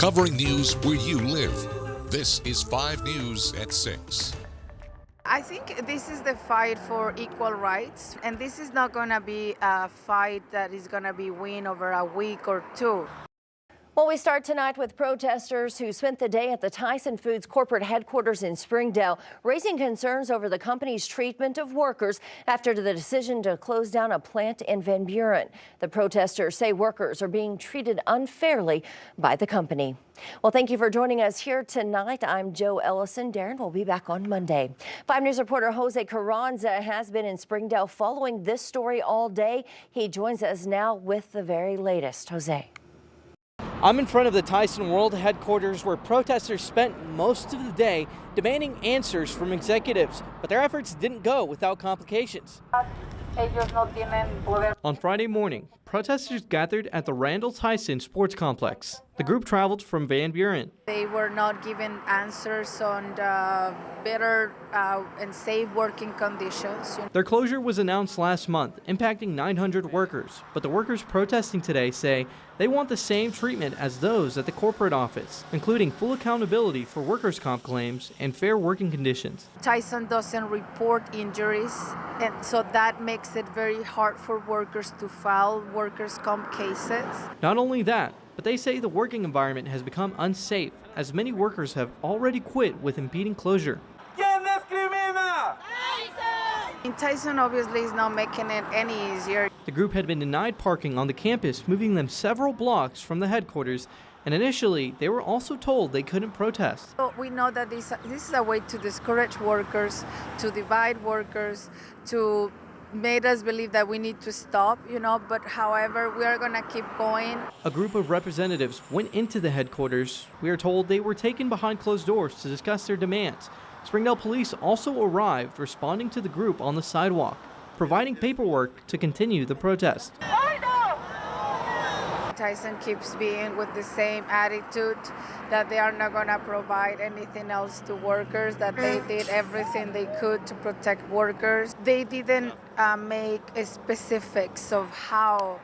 covering news where you live. This is 5 News at 6. I think this is the fight for equal rights, and this is not going to be a fight that is going to be win over a week or two. Well, we start tonight with protesters who spent the day at the Tyson Foods corporate headquarters in Springdale, raising concerns over the company's treatment of workers after the decision to close down a plant in Van Buren. The protesters say workers are being treated unfairly by the company. Well, thank you for joining us here tonight. I'm Joe Ellison. Darren will be back on Monday. 5 News reporter Jose Carranza has been in Springdale following this story all day. He joins us now with the very latest. Jose. I'm in front of the Tyson World headquarters where protesters spent most of the day demanding answers from executives, but their efforts didn't go without complications. On Friday morning, protesters gathered at the Randall Tyson Sports Complex. The group traveled from Van Buren. They were not given answers on the better and safe working conditions. Their closure was announced last month, impacting 900 workers, but the workers protesting today say they want the same treatment as those at the corporate office, including full accountability for workers' comp claims and fair working conditions. Tyson doesn't report injuries, and so that makes it very hard for workers to file workers' comp cases. Not only that, but they say the working environment has become unsafe, as many workers have already quit with impeding closure. Tyson obviously is not making it any easier. The group had been denied parking on the campus, moving them several blocks from the headquarters, and initially they were also told they couldn't protest. So we know that this is a way to discourage workers, to divide workers, to make us believe that we need to stop, but however, we are going to keep going. A group of representatives went into the headquarters. We are told they were taken behind closed doors to discuss their demands. Springdale police also arrived, responding to the group on the sidewalk, providing paperwork to continue the protest. Tyson keeps being with the same attitude that they are not going to provide anything else to workers, that they did everything they could to protect workers. They didn't make specifics of how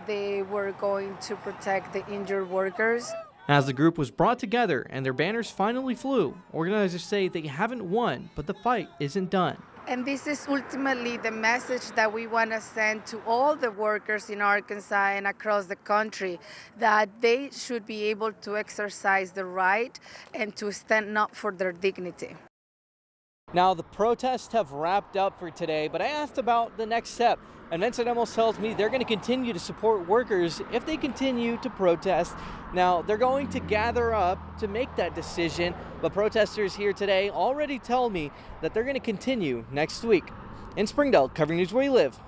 they were going to protect the injured workers. As the group was brought together and their banners finally flew, organizers say they haven't won, but the fight isn't done. And this is ultimately the message that we want to send to all the workers in Arkansas and across the country, that they should be able to exercise the right and to stand up for their dignity. Now, the protests have wrapped up for today, but I asked about the next step, and Vincent almost tells me they're going to continue to support workers if they continue to protest. Now, they're going to gather up to make that decision, but protesters here today already tell me that they're going to continue next week. In Springdale, covering news where you live.